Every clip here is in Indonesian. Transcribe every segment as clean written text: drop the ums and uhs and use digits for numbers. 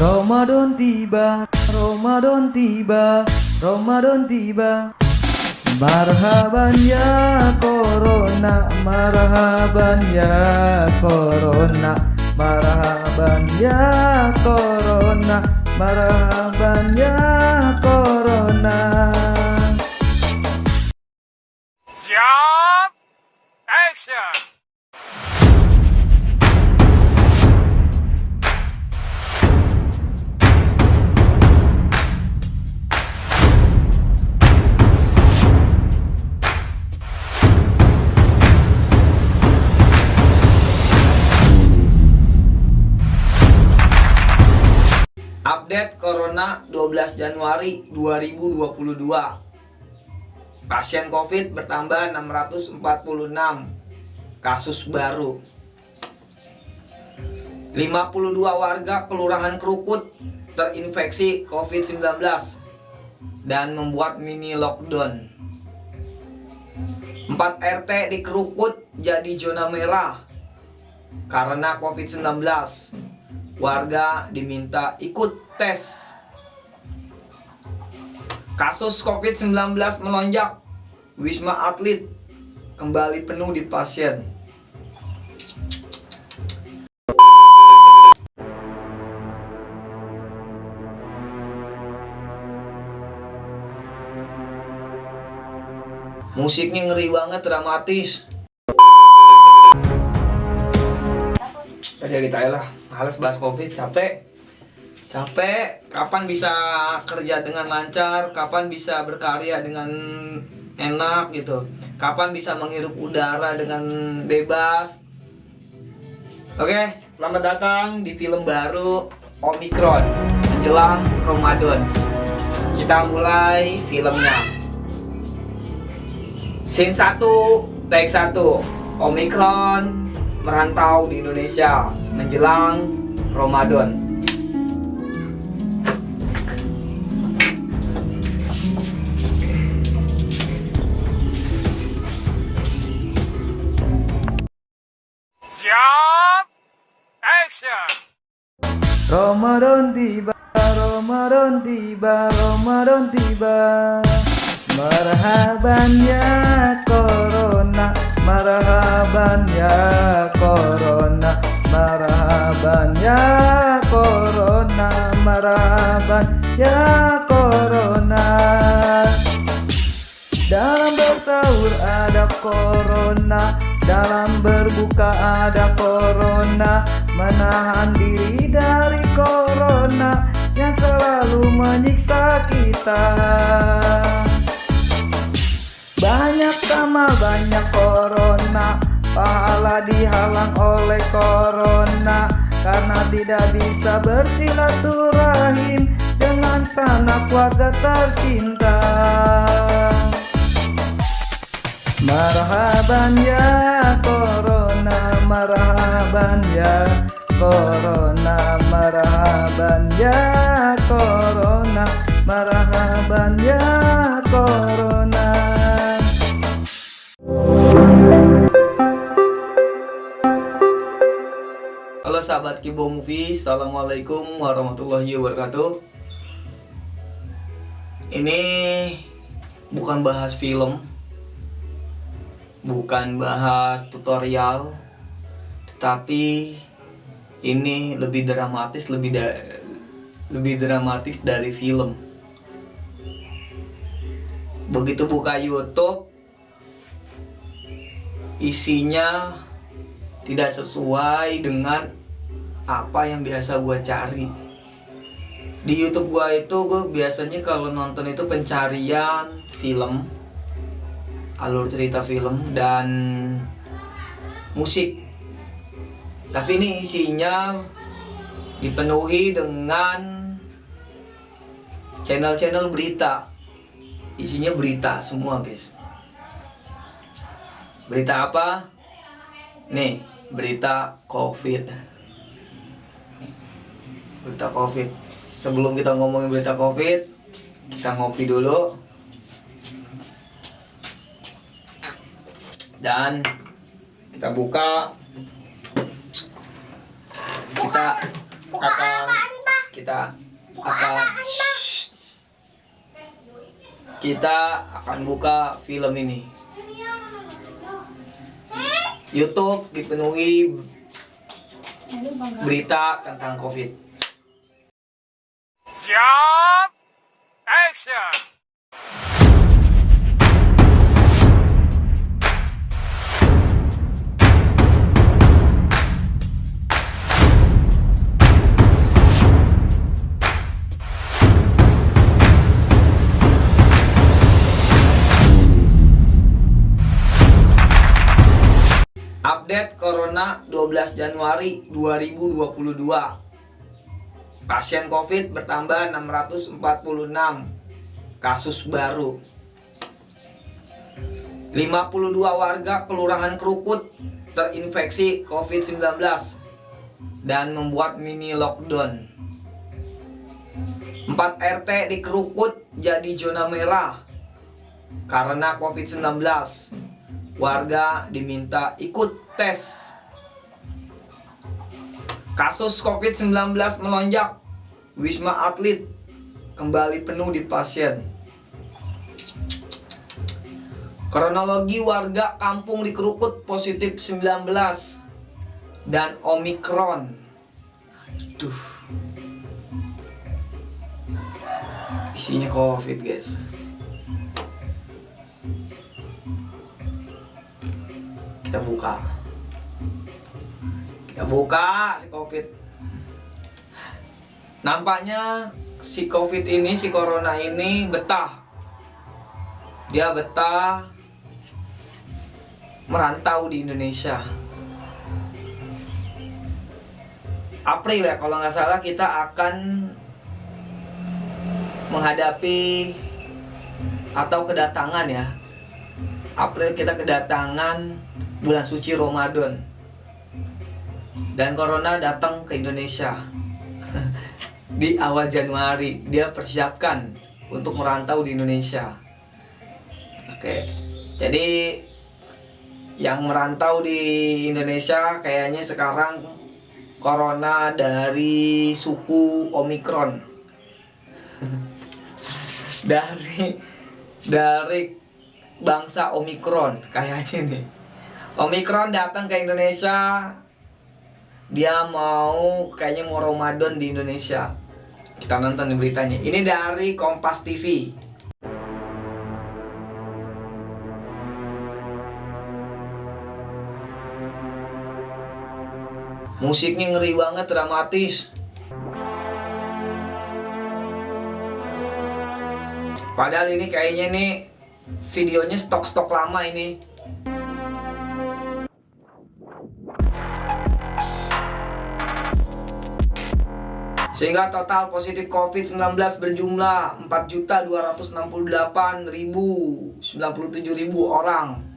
Ramadan tiba, Ramadan tiba, Ramadan tiba. Marhaban ya corona, marhaban ya corona, marhaban ya corona, marhaban ya corona. Siap, action. Update Corona 12 Januari 2022. Pasien COVID bertambah 646 kasus baru. 52 warga Kelurahan Krukut terinfeksi COVID-19 dan membuat mini lockdown. 4 RT di Krukut jadi zona merah karena COVID-19. Warga diminta ikut tes. Kasus COVID-19 melonjak. Wisma Atlet kembali penuh di pasien. Musiknya ngeri banget, dramatis. Udah kita lah, males bahas COVID, capek. Kapan bisa kerja dengan lancar, kapan bisa berkarya dengan enak gitu, kapan bisa menghirup udara dengan bebas. Oke, selamat datang di film baru Omicron menjelang Ramadan. Kita mulai filmnya. Scene 1, take 1. Omicron merantau di Indonesia menjelang Ramadan. Siap, action. Ramadan tiba, Ramadan tiba, Ramadan tiba. Marhaban ya corona, marhaban ya corona, marhaban ya corona, marhaban ya corona. Dalam bersahur ada corona, dalam berbuka ada corona. Menahan diri dari corona yang selalu menyiksa kita. Banyak sama banyak corona, pahala dihalang oleh corona, karena tidak bisa bersilaturahim dengan sanak keluarga tercinta. Marhaban ya corona, marhaban ya corona, marhaban ya corona, marhaban ya corona. Halo sahabat Kibo Movie, assalamualaikum warahmatullahi wabarakatuh. Ini bukan bahas film, bukan bahas tutorial, tetapi ini lebih dramatis, lebih dramatis dari film. Begitu buka YouTube, isinya tidak sesuai dengan apa yang biasa gue cari. Di YouTube gue itu, gue biasanya kalau nonton itu pencarian film, alur cerita film, dan musik. Tapi ini isinya dipenuhi dengan channel-channel berita. Isinya berita semua, guys. Berita apa? Nih, berita COVID. Berita COVID. Sebelum kita ngomongin berita COVID, kita ngopi dulu. Dan kita buka. kita akan buka film ini. YouTube dipenuhi berita tentang COVID. Siap. Action. Update Corona 12 Januari 2022. Pasien COVID bertambah 646 kasus baru. 52 warga Kelurahan Krukut terinfeksi COVID-19 dan membuat mini lockdown. 4 RT di Krukut jadi zona merah karena COVID-19. Warga diminta ikut tes. Kasus COVID-19 melonjak. Wisma Atlet kembali penuh di pasien. Kronologi warga kampung di Krukut positif 19 dan Omikron. Aduh. Isinya COVID, guys. Kita buka si COVID. Nampaknya si COVID ini, si corona ini betah. Dia betah merantau di Indonesia. April ya kalau nggak salah kita akan menghadapi atau kedatangan ya. April kita kedatangan bulan suci Ramadan. Dan corona datang ke Indonesia di awal Januari. Dia persiapkan untuk merantau di Indonesia. Oke. Jadi yang merantau di Indonesia kayaknya sekarang corona dari suku Omikron. dari bangsa Omikron kayaknya nih. Omikron datang ke Indonesia. Dia kayaknya mau Ramadan di Indonesia. Kita nonton di beritanya. Ini dari Kompas TV. Musiknya ngeri banget, dramatis. Padahal ini kayaknya nih videonya stok lama ini. Sehingga total positif COVID-19 berjumlah 4.268.097 orang.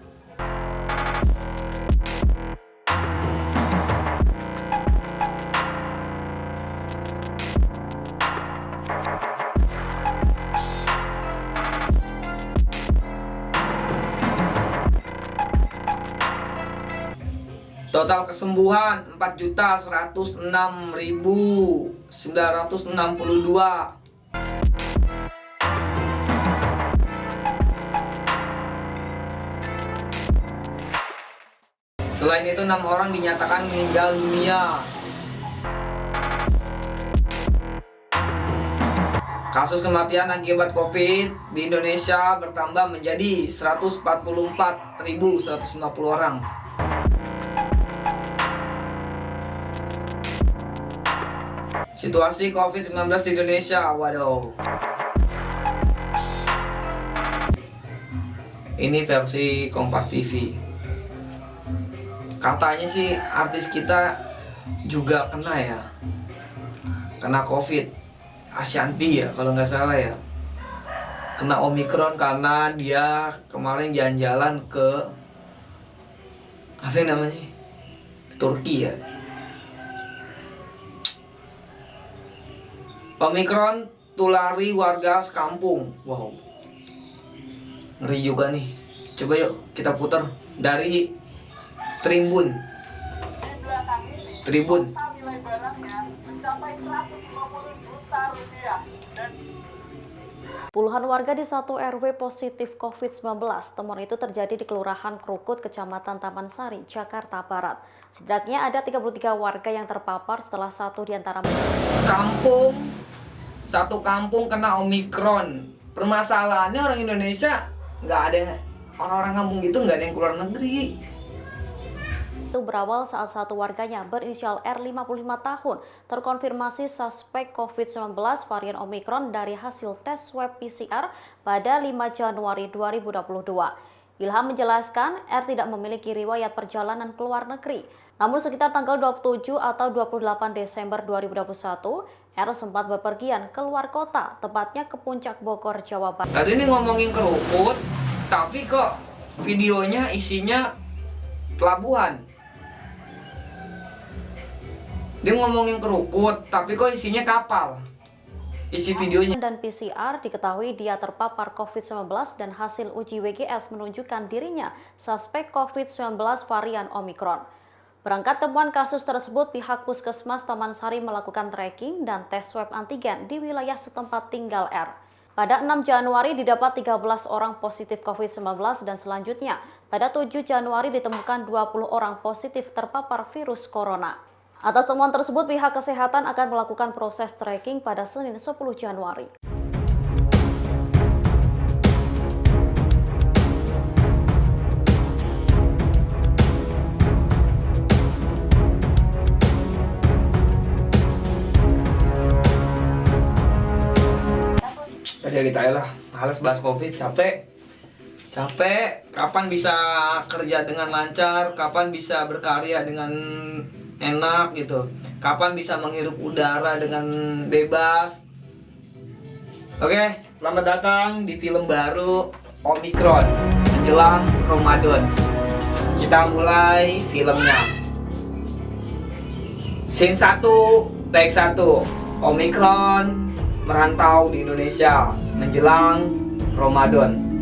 Total kesembuhan 4.106.962. Selain itu 6 orang dinyatakan meninggal dunia. Kasus kematian akibat COVID di Indonesia bertambah menjadi 144.150 orang. Situasi COVID-19 di Indonesia, waduh. Ini versi Kompas TV. Katanya sih artis kita juga kena ya. Kena COVID. Ashanty ya kalau nggak salah ya. Kena Omikron karena dia kemarin jalan-jalan ke apa namanya? Turki ya. Omikron tulari warga sekampung. Wow. Ngeri juga nih. Coba yuk kita putar dari Tribun. Puluhan warga di satu RW positif COVID-19. Temuan itu terjadi di Kelurahan Krukut, Kecamatan Taman Sari, Jakarta Barat. Setidaknya ada 33 warga yang terpapar setelah satu di antara satu kampung kena Omikron. Permasalahannya orang Indonesia nggak ada, orang-orang kampung gitu nggak ada yang keluar negeri. Itu berawal saat satu warganya berinisial R 55 tahun terkonfirmasi suspek COVID-19 varian Omikron dari hasil tes swab PCR pada 5 Januari 2022. Ilham menjelaskan R tidak memiliki riwayat perjalanan ke luar negeri. Namun sekitar tanggal 27 atau 28 Desember 2021, R sempat bepergian ke luar kota, tepatnya ke Puncak Bogor, Jawa Barat. Tadi ini ngomongin Krukut, tapi kok videonya isinya pelabuhan. Dia ngomongin Krukut, tapi kok isinya kapal. Isi videonya. Dan PCR diketahui dia terpapar COVID-19 dan hasil uji WGS menunjukkan dirinya suspek COVID-19 varian Omikron. Berangkat temuan kasus tersebut, pihak Puskesmas Taman Sari melakukan tracking dan tes swab antigen di wilayah setempat tinggal R. Pada 6 Januari didapat 13 orang positif COVID-19 dan selanjutnya pada 7 Januari ditemukan 20 orang positif terpapar virus corona. Atas temuan tersebut, pihak kesehatan akan melakukan proses tracking pada Senin 10 Januari. Udah gitu aja lah, males bahas COVID, capek. Kapan bisa kerja dengan lancar, kapan bisa berkarya dengan enak gitu, kapan bisa menghirup udara dengan bebas. Oke, selamat datang di film baru Omikron menjelang Ramadan. Kita mulai filmnya. Scene 1, take 1. Omikron merantau di Indonesia menjelang Ramadan.